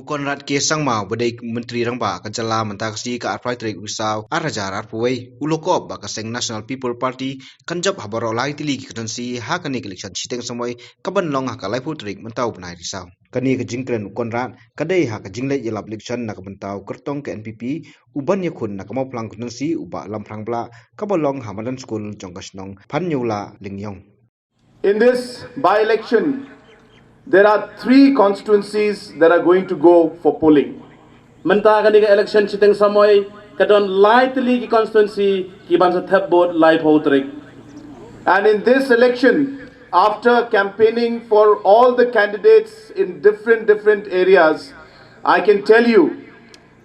Konrad ke sangma badai menteri rangba kajala mentaksi ka arprai trik usau arajar arpuai ulokop ba kaseng National People Party kanjap habaro lai tili ki kadansi ha kani election chiteng samoi kaban long ha kalai putrik mentau benai risau kani ke jingkren Konrad kadai ha ka jinglai yelap election nak mentau kertong ke NPP uban yakun nak mau plang kadansi uba lamprang bla kabalong hamadan school jongkasnong panyula lingyong. In this by-election, there are 3 constituencies that are going to go for polling. Menta kani ka election chiteng samoy kadon lightly ki constituency ki bansa thap board live hotrik. And in this election, after campaigning for all the candidates in different areas, I can tell you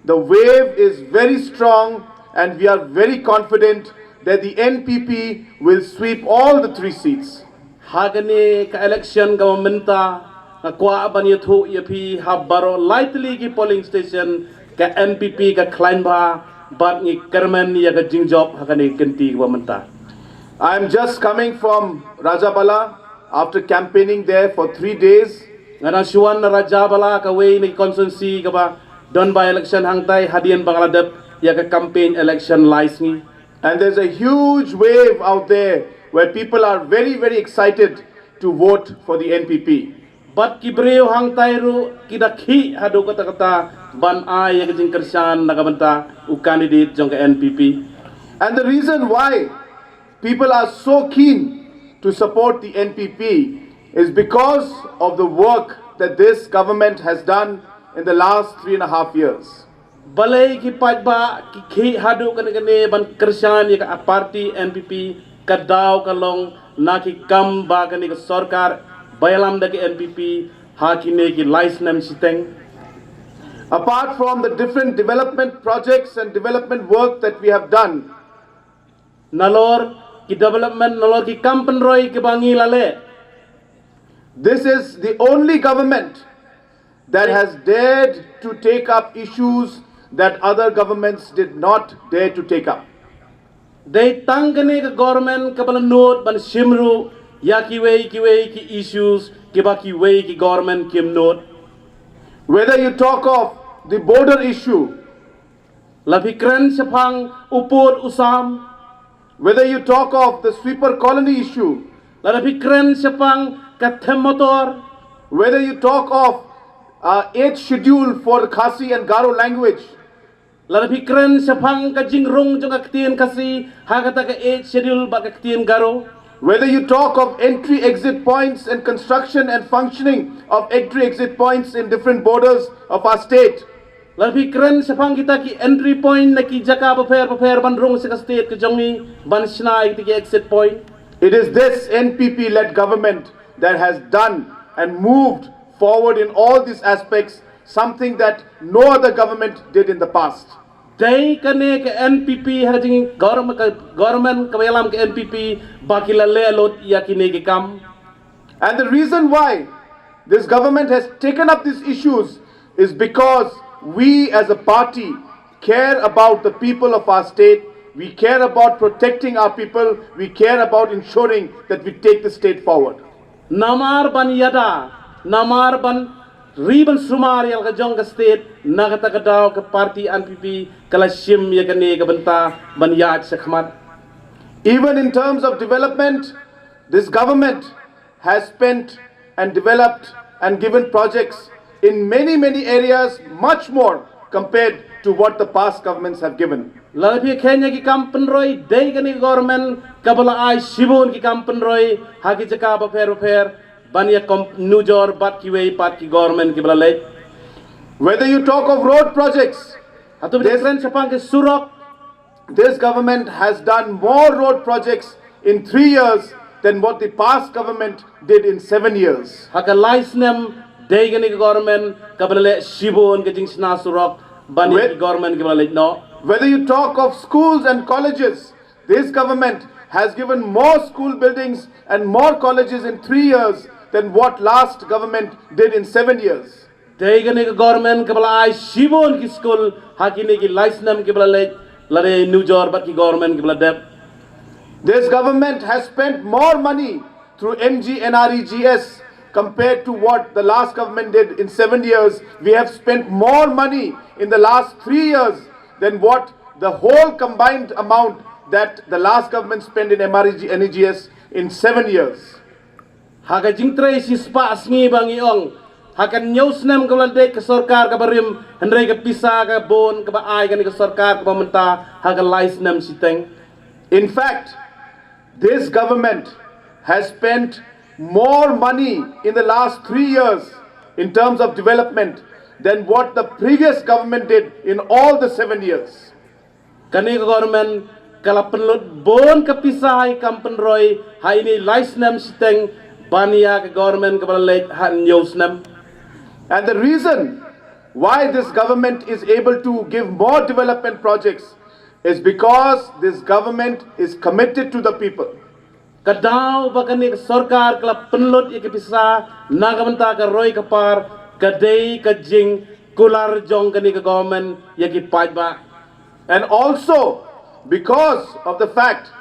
the wave is very strong and we are very confident that the NPP will sweep all the 3 seats. Hagani ka election ka menta kwa ban yathu yapi habaro lightly ki polling station ka NPP ka kleinba bat ni kermen ya ka jingjob hagani kenti ka menta. I am just coming from Rajabala after campaigning there for 3 days. Ngana suwan na Rajabala ka way ni constituency ka ba don by election hangtay hadian Bangladesh ya ka campaign election license. And there's a huge wave out there where people are very excited to vote for the NPP. Bat kibreo hang tayru kidakhi hadu kata ban ay yang kersan nagamanta u candidate jong NPP. And the reason why people are so keen to support the NPP is because of the work that this government has done in the last 3.5 years. Balai ki pajba ki khi hadu kane ban kersan ya party NPP kadaw kalong naki kam ba kani ka sarkar bayalam da ki NPP hakine ki license siteng. Apart from the different development projects and development work that we have done, nalor ki development nalor ki kampen roy ki bangi lale. This is the only government that has dared to take up issues that other governments did not dare to take up. They tangane ka government kabala note ban simru ya ki ki issues ki ba ki way ki government kim note. Whether you talk of the border issue, lafikran sapang upod usam, whether you talk of the sweeper colony issue, lafikran sapang kathem motor, whether you talk of 8th schedule for the Khasi and Garo language, lafikran sapang kajingrong jong aktien kasi hagata ka 8th schedule ba aktien Garo, whether you talk of entry exit points and construction and functioning of entry exit points in different borders of our state, lafikran sapang kita ki entry point na ki jaka paper bandrong sa state ka jongi ban snai ki exit point. It is this NPP led government that has done and moved forward in all these aspects, something that no other government did in the past. Day kane ke NPP hajing government kabelam ke NPP bakila le lot yakine ke kam. And the reason why this government has taken up these issues is because we as a party care about the people of our state, we care about protecting our people, we care about ensuring that we take the state forward. Namar ban yada, namar ban riban sumar yal ka jong ka state nagata ka daw ka party NPP kala sim ya kane ka banta ban yad sa khmat. Even in terms of development, this government has spent and developed and given projects in many areas, much more compared to what the past governments have given. Lalapi Kenya ki kampen roy day kani government kabala ay sibon ki kampen roy hagi jaka ba fair banya nujor bat ki way pat ki government ki balale. Whether you talk of road projects, atu different sapang ke surok, this government has done more road projects in 3 years than what the past government did in 7 years. Haka license day kani government kabalale sibon ke jingsna surok banya ki government ki balale no. Whether you talk of schools and colleges, this government has given more school buildings and more colleges in 3 years than what last government did in 7 years. Daigane ka government kabala ay sibon ki school hakine ki license ki bala lare New York bat ki government ki bala dep. This government has spent more money through MGNREGS compared to what the last government did in 7 years. We have spent more money in the last 3 years than what the whole combined amount that the last government spent in MRG NEGS in 7 years. Haga jingtray si spa asmi bang iong. Hakan news nam kabalde ke sarkar ka barim hendrai ka pisa ka bon ka baay ka ni ka sarkar ka pamenta haga lais nam siteng. In fact, this government has spent more money in the last 3 years in terms of development than what the previous government did in all the 7 years. Kani ka government kala penlut bon ka pisai kampen roy ha ini lais nam siteng bania ka government ka balek ha news nam. And the reason why this government is able to give more development projects is because this government is committed to the people. Kadaw bakani ka sarkar kala penlut ya ka pisa nagamenta ka roy ka par kadai ka jing kular jong kani ka government ya ki pajba. And also because of the fact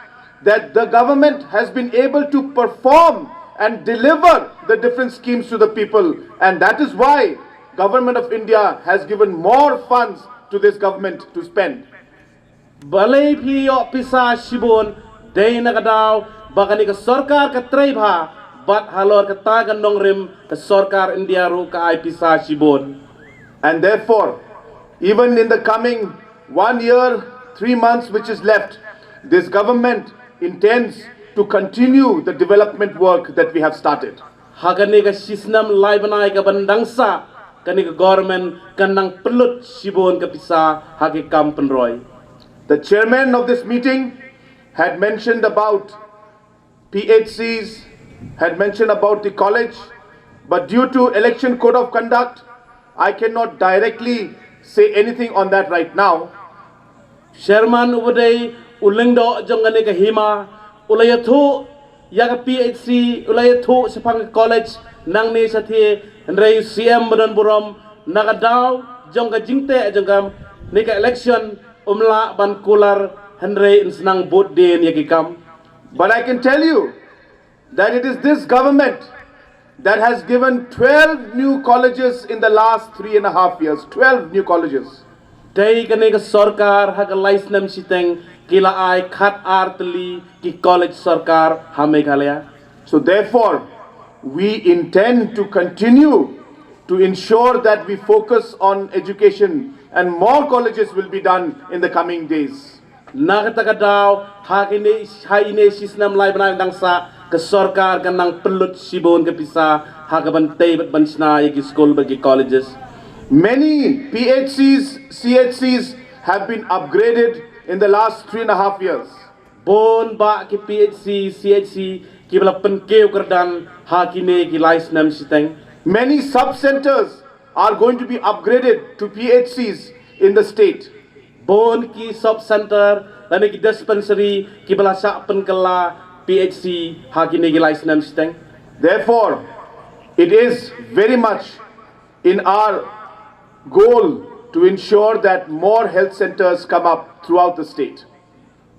that the government has been able to perform and deliver the different schemes to the people, and that is why Government of India has given more funds to this government to spend. Balay piyo pisa sibon day na kadaw baka ni ka sarkar ka trayba bat halor ka tagan nong rim ka sarkar India ru ka ay pisa sibon. And therefore, even in the coming 1 year, 3 months which is left, this government intends to continue the development work that we have started. Hagani ka sisnam lai banay ka bandangsa kani ka government kanang pelut sibon ka pisa hagi kampen roy. The chairman of this meeting had mentioned about PHCs, had mentioned about the college, but due to election code of conduct, I cannot directly say anything on that right now. Sherman ubaday ulengdo jong kani ka hima ulayathu yaga PHC ulayathu sa pang college nang ni sa thi ndray CM badan burom nagadaw jong ka jingte jong kam ni ka election umla ban kular hendray insnang bot din yakikam. But I can tell you that it is this government that has given 12 new colleges in the last 3.5 years. 12 new colleges. Day kani ka sarkar haga lais nam siteng kila ay khat artli ki college sarkar ha Meghalaya. So therefore, we intend to continue to ensure that we focus on education, and more colleges will be done in the coming days. Nakatagadaw haine sisnam lai banay dangsa ka sarkar kanang pelut sibon ka pisa haga bantay bat bansna yaki school bagi colleges. Many PHCs, CHCs have been upgraded in the last 3.5 years. Bon ba ki PHC, CHC ki bala penkeu kerdan hakine ki lais nam siteng. Many sub-centers are going to be upgraded to PHCs in the state. Bon ki sub center dan ki dispensary ki bala sa penkela PHC hakine ki lais nam siteng. Therefore, it is very much in our goal to ensure that more health centers come up throughout the state.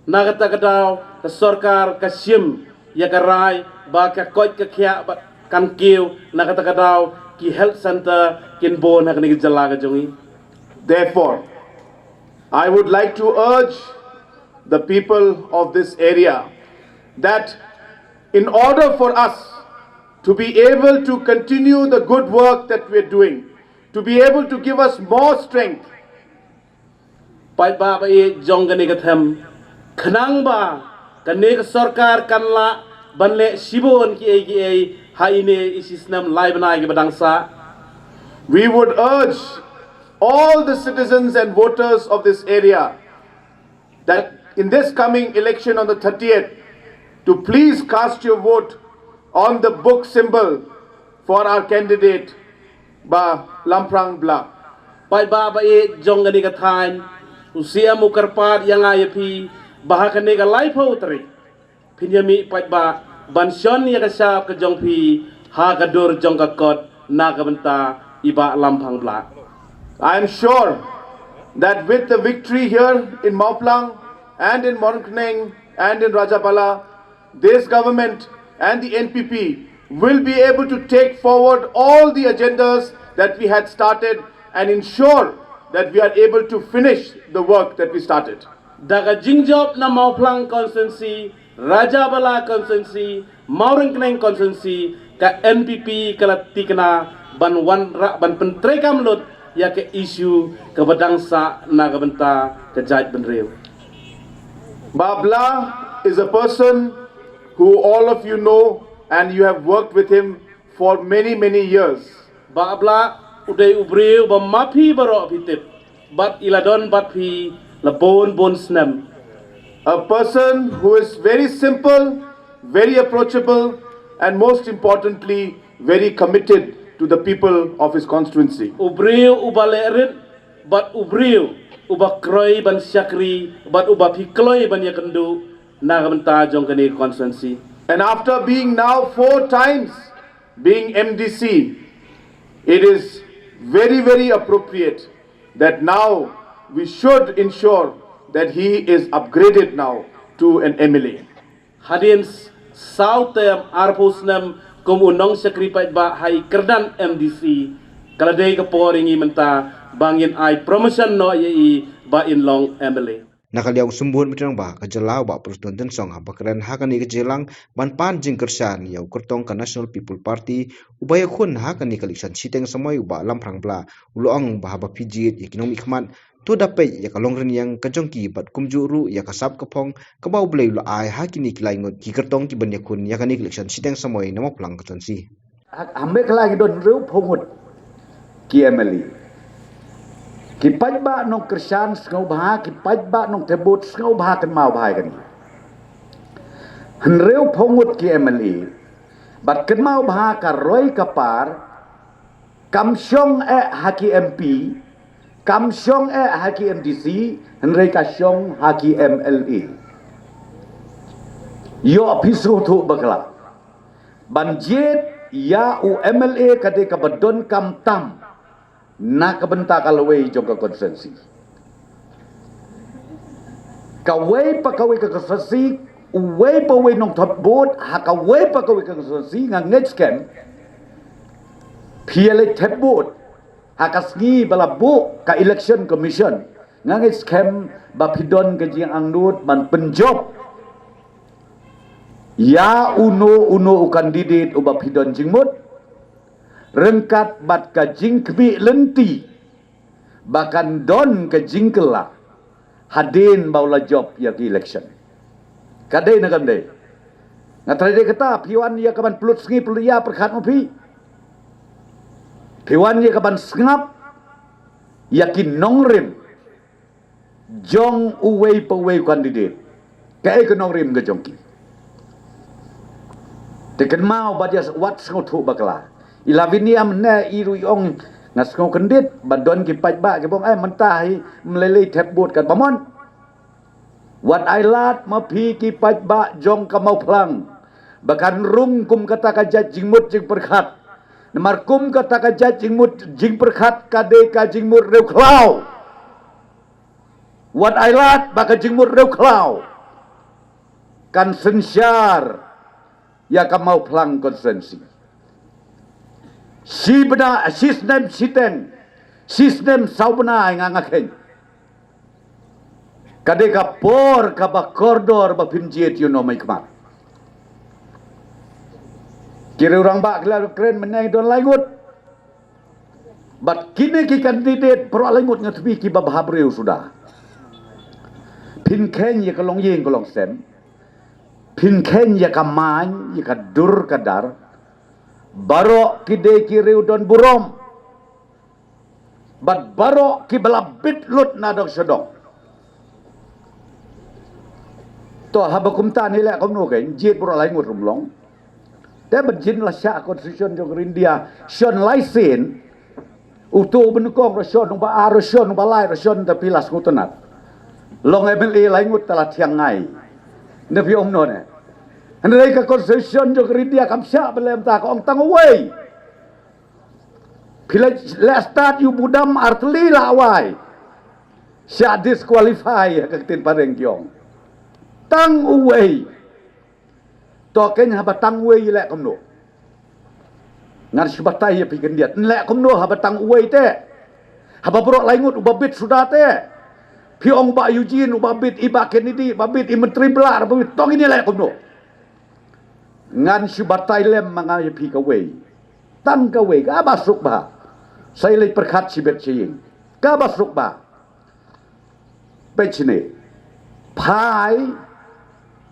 Nagatagadaw ka sarkar ka sim ya karay ba ka koit ka kya kan kiw nagatagadaw ki health center kin bon hakni jalaga jongi. Therefore, I would like to urge the people of this area that in order for us to be able to continue the good work that we're doing, to be able to give us more strength, pai ba ba e jong gani gatham khnang ba kani ka sarkar kanla banle sibon ki ai haine isisnam lai banai ki badangsa. we would urge all the citizens and voters of this area that in this coming election on the 30th to please cast your vote on the book symbol for our candidate Ba Lamprang Bla. Pai ba ba e jong gani gathan usia mukarpat yang ayapi bahakane ka lai pautri pinyami pai ba bansion ya ka sap ka jong pi ha ka dur jong ka kot na ka benta iba Lamprang Bla. I am sure that with the victory here in Mauplang and in Monkneng and in Rajapala, this government and the NPP will be able to take forward all the agendas that we had started and ensure that we are able to finish the work that we started. Daga Jingjob na Mauplang constituency, Raja Bala constituency, Maurengkeneng constituency, ka NPP kalatikna ban pentrekam lut ya ke isu ke badangsa na kabenta ke jait benreu. Babla is a person who all of you know and you have worked with him for many, many years. Babla uday ubreu ba mapi baro pitip, bat iladon bat pi labon bon snem. A person who is very simple, very approachable, and most importantly, very committed to the people of his constituency. Ubreu ubalerit, bat ubreu uba kroi ban syakri, bat uba pikloi ban yakendu na kabenta jong kene constituency. And after being now 4 times being MDC, it is very, very appropriate that now we should ensure that he is upgraded now to an MLA. Hadin sautem arpusnem kumunong sakripait ba hai kerdan MDC kaladai kaporingi menta bangin ai promotion no ye ba in long MLA. Nakaliang sumbun bitrang ba kajalau ba Presiden Tensong abakran hakani kajelang banpan jingkersan yau kertong ka National People Party ubaya khun hakani kaliksan siteng samai uba lamprang bla uluang bahaba pijit ekonomi khman tu dapai ya kalongren yang kajongki bat kumjuru ya kasap kapong kabau blai lu ai hakini kilaingot ki kertong ki banya khun yakani kaliksan siteng samai nama plang katonsi hambe kala don reu phongut ki MLA ki pajba nong kersan skau bha ki pajba nong tebut skau bha kan mau bhai kan han reu phongut ki MLA bat kan mau bha ka roi kapar kam syong haki MP kam syong haki MDC han rei ka syong haki MLA yo pisu thu bakla banjet ya u MLA kade ka badon kam tam na kabenta kalaway jong konsensi. Kaway pa kaway ka konsensi, uway pa way nong totbot, hakaway pa kaway ka konsensi, nga ngetsken, PLA totbot, hakasngi balabu ka election commission, nga ngetsken bapidon ka jing ang nut man penjob, ya uno u kandidat u bapidon jingmut, rengkat bat ka jingkbi lenti bahkan don ka jingkela hadin baula job ya ki election kadai na kandai ngatrade kata piwan ya kaban pelut sengi pelia perkhat mopi piwan ya kaban sengap yakin nongrim jong uwei pawei kandidat kai ke nongrim ke jongki teken mau badia wat sengotu bakla Ilavini amne iruyong ngasngau kendit badon ki pajba ki bong mentahi melelei tebut kan pamon wat ailat mapi ki pajba jong kamau plang bahkan rung kum kata kajat jingmut jing perkhat namar kum kata kajat jingmut jing perkhat kade ka jingmut reu klau wat ailat baka jingmut reu klau kan sensyar ya kamau plang konsensi si bena sistem siteng sistem saubena ngangakhen kade ka por ka ba koridor ba pinjiet you know mai kmat kira orang ba klar kren menai don langut bat kini ki kandidat pro langut ngatbi ki ba bahabreu sudah pin ken ya kalong yeng kalong sem pin ken ya kaman ya kadur kadar Barok kide kiriu don burom bat barok ki belabit lut nadok sedok to habakum tan ni lek kom no ken jit bro lai ngut rumlong te benjin la sya constitution jong India shon laisen utu benukong rasion ba arasion ba lai rasion ta pilas ngutenat long MLA lai ngut tala tiang ngai ne pi om no ne Andai ka constitution jong India kam sya belem ta ko ong tang away. Pila let start you budam artli lawai. Sya disqualify ka tin pareng kyong. Tang away. To ken ha batang away lek kom no. ngan sibatai ya pikan dia nlek komno habatang uai te hababro laingut ubabit sudah te piong ba Eugene ubabit iba Kennedy babit i menteri belar babit tong ini lek komno ngan sibatai lem manga ya pi ka wei tan ka wei ka basuk ba sai lek perkhat sibet ching ka basuk ba pechne phai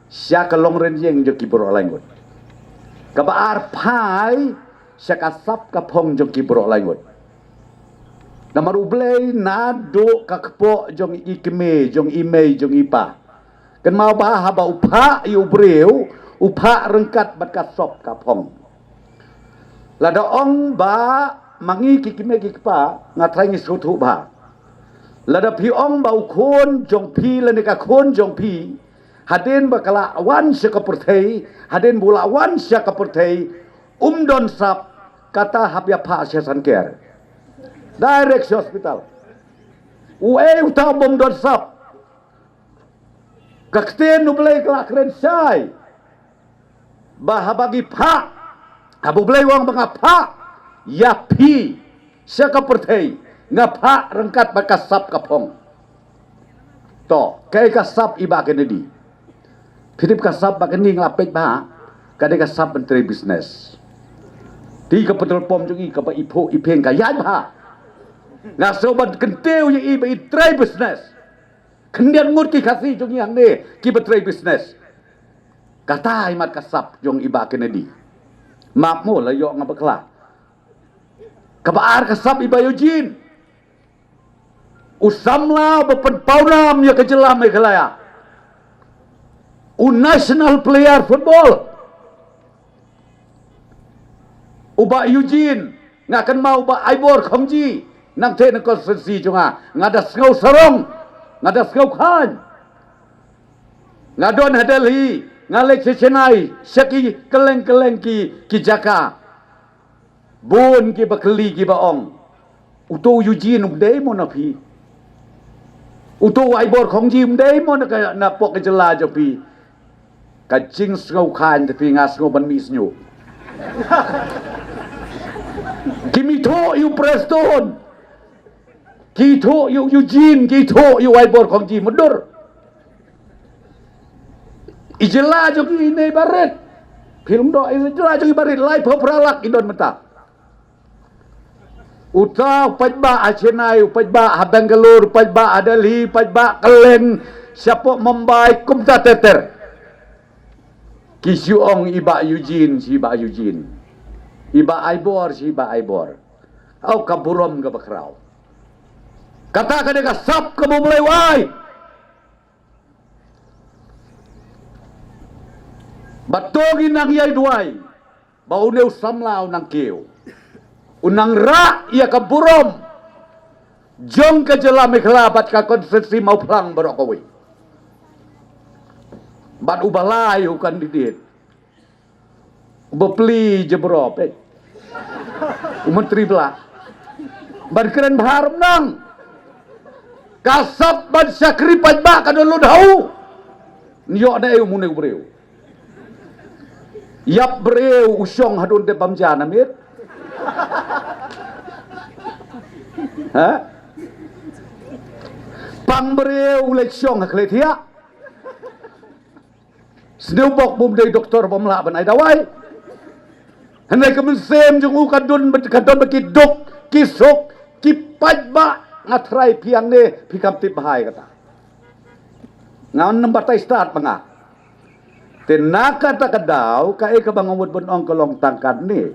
sia ka long ren yeng jo kibro laingut ka baar phai sia ka sap ka phong jo kibro laingut namaru blei na do ka kpo jong ikme jong ime jong ipa kan mau ba haba upha yu breu upha rengkat bat ka sop ka phong lada ong ba mangi kikime kikpa ngatrai ngi sutu ba lada pi ong ba ukon jong pi lani ka kon jong pi haden bakala wan sia ka perthei haden bula wan sia ka perthei don sap kata habya pha sia san ker direct hospital uai utau bom don sap kakten nu blai kala kren sai bahabagi pha abu blai wang banga pha ya pi sia ka perthei ngapha rengkat bakas sap kapong to kai ka sap iba Kennedy Philip ka sap ba kening lapek ba kadai ka sap menteri bisnes di ka petrol pom jungi ka ba ipo ipeng ka yan ba nga sobat kenteu yang iba itrai bisnes kendian ngut ki kasi jungi hang ne ki betrai bisnes kata imat ka sap jong iba Kennedy map mo la yo nga bakla kabaar ka sap iba Eugene usamla bepen paunam ya kejelam ya kelaya national player football uba Eugene ngakan mau ba Aibor Khongji nang te na konstitusi junga ngada skau sarong ngada skau khan ngadon hadali ngalek secenai syaki keleng-keleng ki jaka bun ki bakli ki baong uto Eugene umdei mo na pi uto Aibor Khongji umdei mo na pok jela jo pi kacing skau khan tapi ngas ban mi snyu kimito yu Preston kito yu Eugene kito yu Aibor Khongji mundur ijela jo ki ne baret film do ijela jo ki baret lai phopralak idon mata utau pajba Chennai pajba Bangalore pajba Delhi pajba Keleng siapa Mumbai kumta teter kisiong iba Eugene si iba Eugene iba Aibor si iba Aibor au kaburom ka bakraw kata ka ka sap ka mo mulai wai batogin nang yai duai bau neu samlau nang keu unang ra ia kaburom jong ka jela meklabat ka konstitusi mau plang barokawi bat ubalai ukan didit bepli jebrop menteri belah ban keren baharum nang kasap ban syakri pajba ka dulu dahulu nyo na eu muneu breu yap breu usyong hadun de pamjana mit ha pang breu leksyong hakletia snubok bum dari doktor pemla ban ai dawai hendak kemensem jung kadun beki dok kisok kipajba ngatrai piang ne pikam tip bahai kata ngaon nembatai start panga tenaka tak kadau kae ka bangawut bonong kolong tangkat ni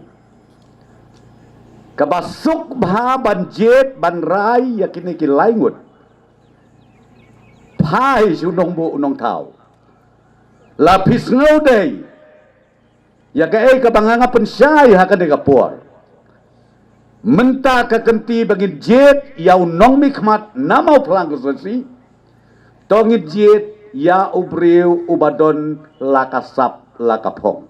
kabasuk bha banjet banrai yakini ki laingut pai sunong bu unong tau lapis ngaudai ya kae ka banganga pensyai hakane ka por menta ka kenti bagi jet yau nong mikmat namau pelang konstitusi tongit jet ya ubreu ubadon lakasap lakapong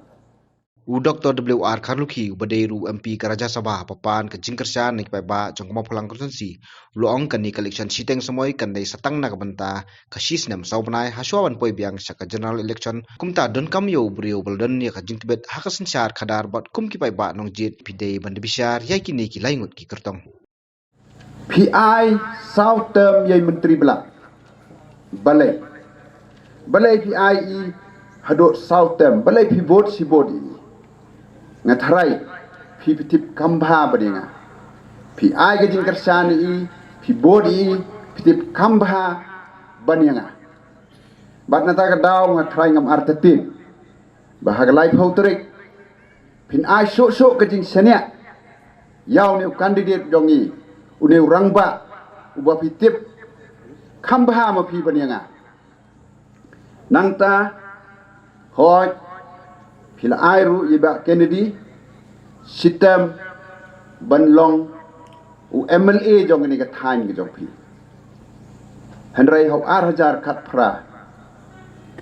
Dr. W.R. Karluki Baderu MP ke Raja Sabah papan ke Jingkershan ni ba jong kemau pulang konsensi luang kan ni election siteng semoy kan dei satang na kabenta kasis nam saubanai haswawan poi biang saka general election kumta don kam yo brio bolden ya ka jingtibet hakasen syar kadar bat kum ki ba nong jit pidei bande bishar yai kini ki laingut ki kertong PI South Term Yai Menteri Belak Balai PI hadut South Term Balai pi vote si body Ngatharai pi pitip kambha badinga PI ke Jingkershan pi body pitip kambha banyanga bat nata ka daw ngatharai ngam artatin bahagalai phauterik pin ai so ke Jingsania yaw ni candidate jongi uneu rangba uba pitip kambha ma pi banyanga nangta hoj pila airu iba Kennedy sitam banlong u MLA jong ni ka thain ke jong pi henrai ho 8000 khat phra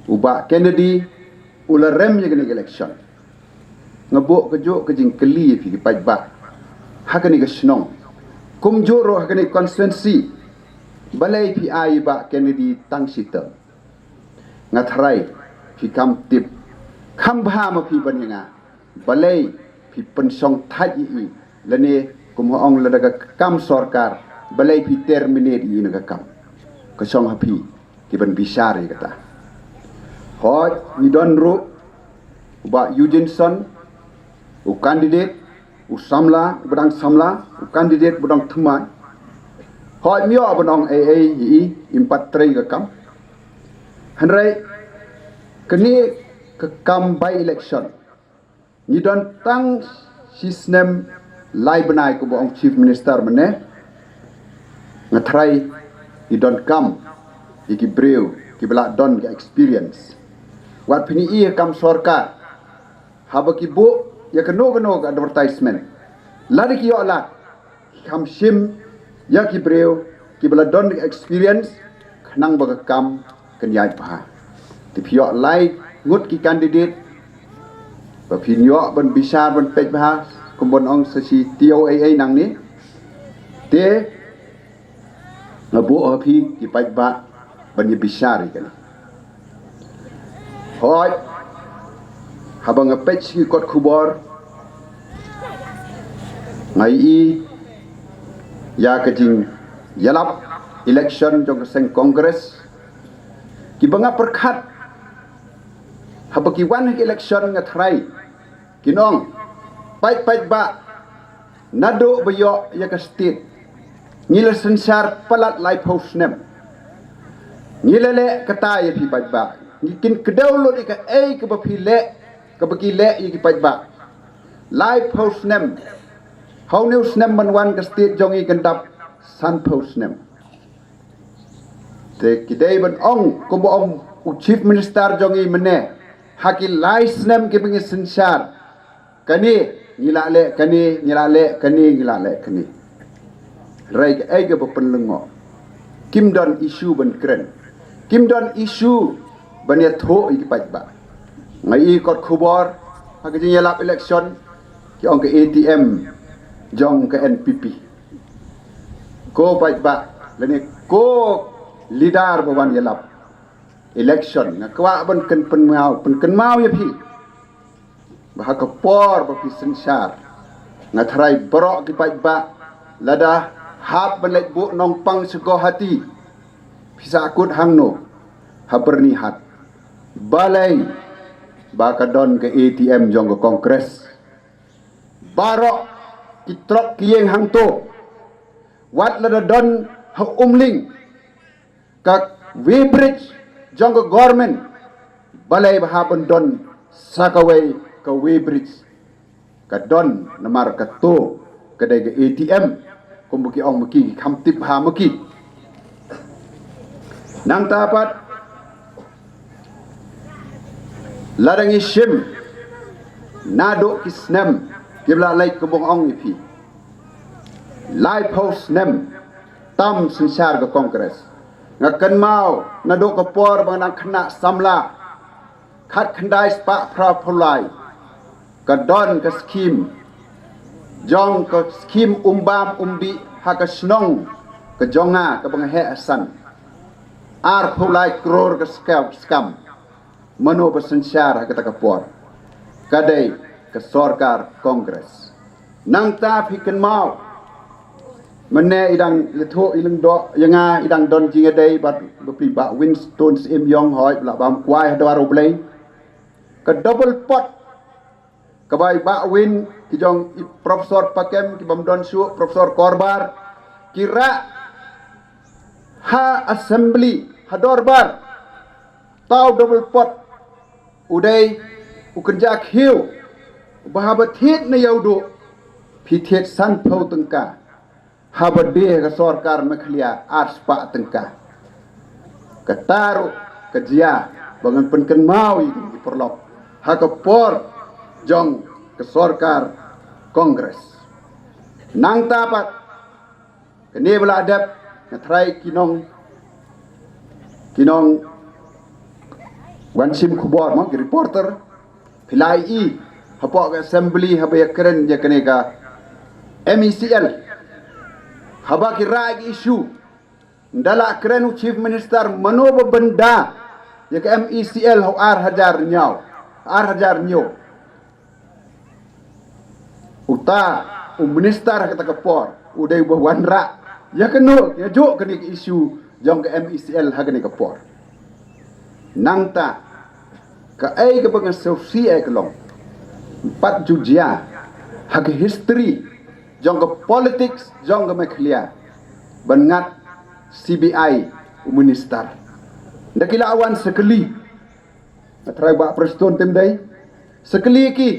uba Kennedy ula rem ye ni election ngabo ke jo ke jing keli pi pai ba hakani ke snong kum jo ro hakani constituency balai pi ai ba Kennedy tang sitam ngatharai pi kam tip kambha ma pi banyanga balai pi pensong thai i lane kum ong la daga kam sarkar balai pi terminate i naga kam ka song hapi ki ban bisari kata hoj ni don ru ba Eugene u candidate u samla budang samla u candidate budang thumai hoj mio budang AA i impat trei ka kam hanrai kini ke kam by election ni don tang sistem lai benai ko bong chief minister mene ngatrai ni don kam iki breu ki bela don ke experience wat pini i kam sarkar haba ki bo ya keno advertisement lari ki yo la kam sim ya ki breu ki bela don ke experience khnang ba kam kenyai pa ti pio lai ngut ki candidate ba pinyo ban bisar ban pej bah kumbon ong sasi TOAA nang ni te ngabu api ki pej ba ban bisar kan hoi habang pej ki kot khubor ngai i ya kajing yalap election jong seng congress ki banga perkhat habaki wan election ngatrai kinong pai ba nado bayo ya ka state ngila sensar palat life house nem ngilele kata ya pi pai ba ngikin kedawlo ka ka ba pi le ka baki le ya ki pai ba life house nem how news nem man wan ka state jongi kendap san house nem te kidai ban ong ko bo ong chief minister jongi mene haki lais nem ke pingi sensar kani ngilale kani rai ke ai ke penlengo kim don issue ban kren kim don issue ban ya tho i pai ba ngai kot khubor haki jing yalap election ki ong ke ATM jong ke NPP ko pai ba lene ko leader bawan yalap election nga kwa ban pen mau ya pi bah ka por ba pi sensar nga thrai borok ki pai ba lada hap belek bu nong pang sego hati bisa akut hangno haberni hat balai ba ka don ke ATM jong ke kongres barok ki trok kieng hang to wat lada don ha umling ka Weybridge jong ke government balai bahaban don sakawai ke Weybridge ka don namar ka to kedai ke ATM kumbuki ong maki kamtip ha maki nang tapat ladang isim nado kisnem kibla lai kubong ong ipi live house nem tam sensar ke kongres ngakan mau nado ke por bang nang kena samla khat khandai spa pra phulai don ke skim jong ke skim umbam umbi ha ke snong ke jonga ke banghe asan ar phulai kror ke skam mano bersensyar ke takapor kadai ke sorkar kongres nang ta phiken mau mene idang letho ilang do yanga idang don jinga dei bat bepli ba Winston Im Yong hoi la bam kwai dawaro blai ke double pot ke bai ba win ki jong profesor pakem ki bam don su profesor korbar kira ha assembly ha dorbar tau double pot udai ukerja khiu bahabat hit na yaudu pithet san phau tengka habat be ka sorkar mekhlia ars pa tengka kataru kejia bangan penken mau di perlok ha ka por jong ke sorkar kongres nang tapat kene bela adab ngatrai kinong wansim kubor mo reporter pilai i hapok assembly habaya keren ya kene ka MECL haba kira isu ndala keren chief minister manoba benda ya ka MECL ho ar hajar nyaw uta minister kata kapor udai wanra ya keno ya jo kene isu jong ke MECL ha kene kapor nangta ka ai ke bangan sofi ai kelong 4 jujia ha ke history jong ke politics jong ke mekhlia bangat CBI minister ndakila awan sekali atrai ba preston temdai sekali ki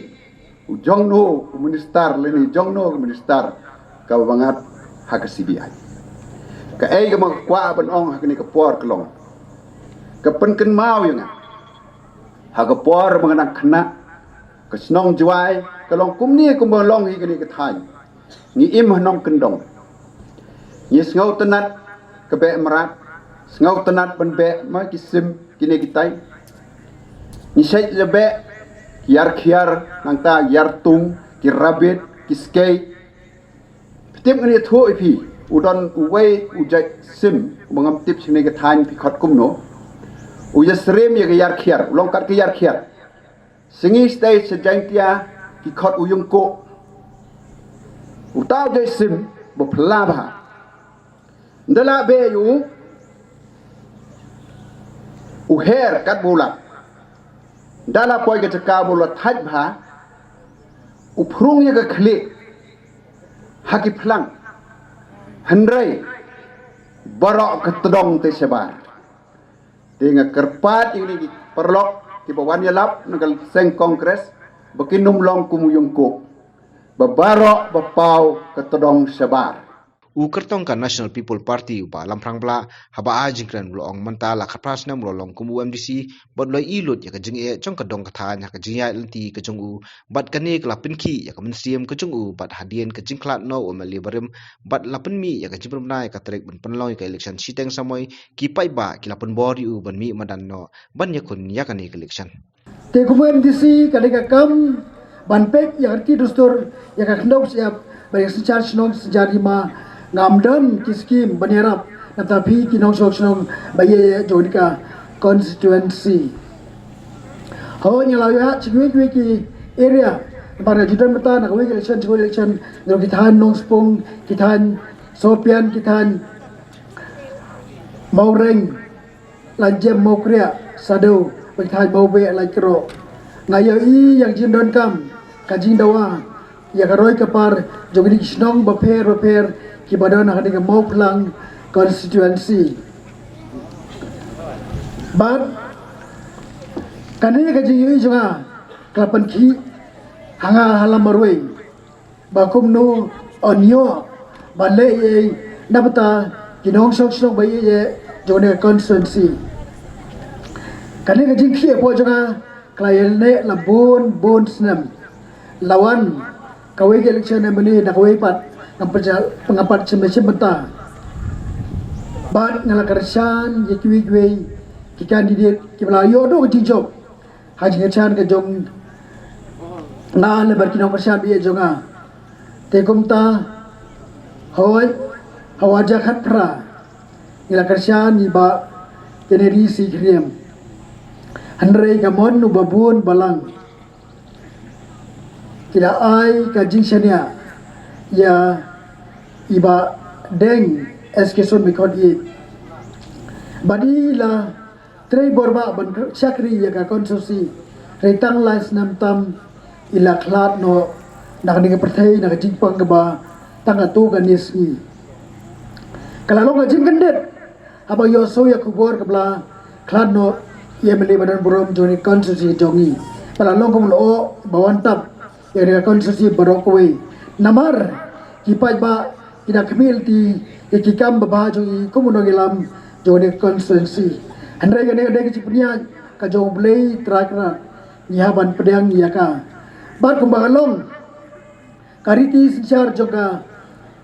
jong no minister leni jong no minister ka bangat ha ke CBI ka ai ke mak kwa ban ong ha ke ni ke por kelong kepenken mau yang ha ke por mengenang kena ke snong juai kalong kumni kumbolong hi kini ke thai ni im hanong kendong ni ngau tenat ke be merat ngau tenat ben be ma kisim kini kitai ni sai lebe kiar nang ta yar tung ki rabit ki skei tip ngani tho ipi udon uwei ujai sim bangam tip sini ke thai pi khat kumno uja serem ya yar khiar longkat ke yar khiar singi stay sejantia ki khot uyung ko utau de sim bo plaba ndala be yu uher kat bola dala poi ke ka bola thaj bha uprung ya ke khli haki phlang handrai barok ke tedong te sebar dengan kerpat ini perlok di bawah lap nagal seng kongres bekinum long kumuyung ko babarok bapau ketodong sebar Kertong kan National People Party upa lamprang bla haba ajing kran blong manta la khapras na mlolong kumu MDC bodloi ilut ya kajing e chong kadong kathan ya kajing ya lenti kajung u bat kane kla pinki ya kamen kajung u bat hadien kajing klat no o malibarim bat lapen mi ya kajing pernai katrek ben penlong ka election siteng samoy ki pai ba ki lapen bori u ban mi madan no ban ya kun ya kane election te kumu MDC kane ka kam ban pek ya ki dustur ya ka khnok ya ba secara snong sejari ma ngamdan kiskim banierap tetapi kinong sok baye jonika constituency ho nyalaw ya chigwi ki area para judan mata nak election no kithan nong spong kithan sopian kithan maureng lanjem maukria sado kithan mauwe laikro ngayo i yang jindon kam kajing dawa ya karoi kapar jogini kisnong baper ki badan nak dengan mau pelang constituency. But kananya kaji yui juga kelapan ki hanga halam marway. Bakum no onyo bale ye nabata kinong sok bayi ye jone constituency. Kananya kaji ki apa juga klien ne labon senam lawan kawai election yang beni nak kawai pat pengapat semacam beta bat ngala kersan ye kiwi ki kandidat ki bala yo do ki job haji kersan ke jong na le bar kinong persyan bi jonga te kumta hoy hawaja khat pra ila persyan ni ba teneri si kriem hanrei gamon nu babun balang kila ai ka jingshania ya iba deng eskeson bikon i badi la trei borba ban chakri ya ka konsosi retang lais nam tam ila klat no nak ni perthai nak jingpang ka ba tanga tu ganis i kala lo ga jingkendet apa yo so ya kubor ka bla klat no ye meli badan borom joni konsosi jongi pala lo kom lo bawan tap ya ni konsosi barokoi namar kipai ba ida kemil ti ikikam ba jongi komuno gelam joni konsosi Andai gane gane kecipunya kajau belai terakna nyaban pedang yaka bar kumbangalong kariti sincar juga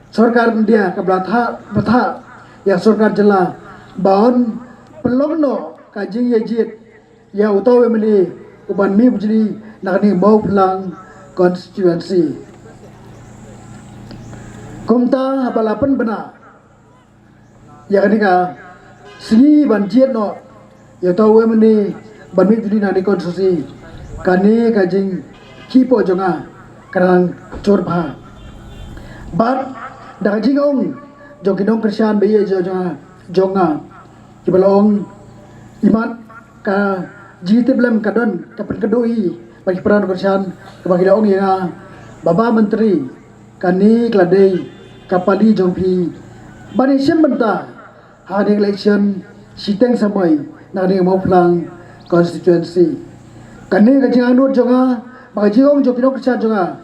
sarkar India kablatha batha ya sarkar jela baon pelongno kajing yajit ya utawe meli uban mi bujri nakni mau pelang constituency kumta balapan bena ya kanika sini banjir no ya tahu meni banmi tuli nani konstruksi kane kajing kipo jonga karang corba bat dagajing ong joginong kersian beye jonga kibalong imat ka jite blem kadon kapan kedoi bagi peran kersian bagi ong ya baba menteri kane kladei kapali jongpi bani sembenta hari election siteng samai nari mau pelang constituency kane kajing anut jonga bagi jong jokino kerja jonga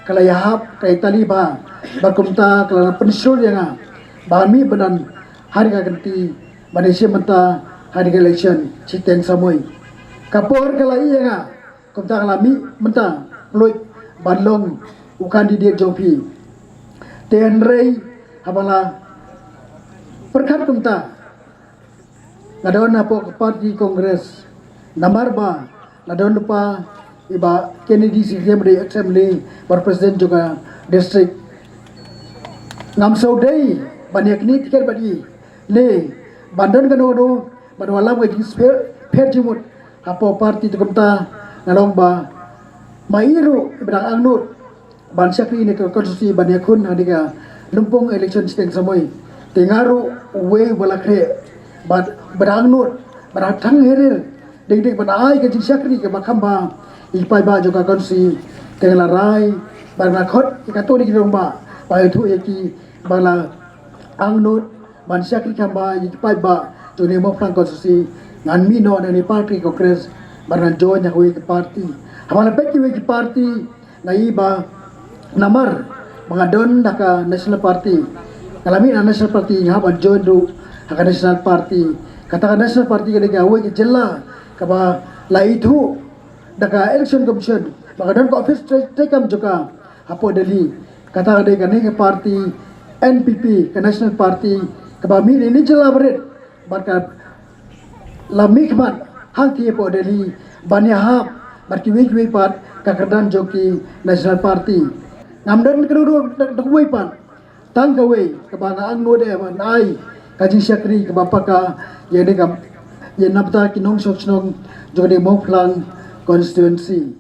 kala yahap kai taliba bakumta kala pensul yang bami benan hari ganti Malaysia menta hari election siteng samai kapor kala iya kumta kala mi menta loy banlong ukan di dia jopi tenrei habala perkat kumta ngadon apo parti kongres namar ba ngadon lupa iba Kennedy Assembly Assembly presiden juga district ngam saudai banyak ni tiket badi le bandan kanodo badwalam ga jis per jimut apo parti tukumta ngalong ba mairu ibrang angnut ban syakri ni konstitusi banyak kun adiga lumpung election siteng samoi tengaru we balakre bad berangnut beratang herir ding banai ke syakri ke makamba ipai ba juga konsi tenglarai barnakot ikatoni ki romba pai tu yaki bala angnut ban syakri kamba ipai ba joni mo flang konsi ngan mino ni parti kongres barnan join yang we parti hamana peki we parti ngai ba namar mengadon daka national party kalami national party ngaba join ru haka national party katakan national party kada gawe ke jella kaba la itu daka election commission mengadon ko office tekam juga apo dali katakan de kane ke party NPP ke national party kaba mi ni jella berit barka la mikmat hangti apo dali banyahap barki we pat kakardan joki national party ngamdan kedua dua pan tangkawe kebana ang node manai kaji syakri ke bapaka yang dekam yang napta kinong sok nong jodi mau pelang constituency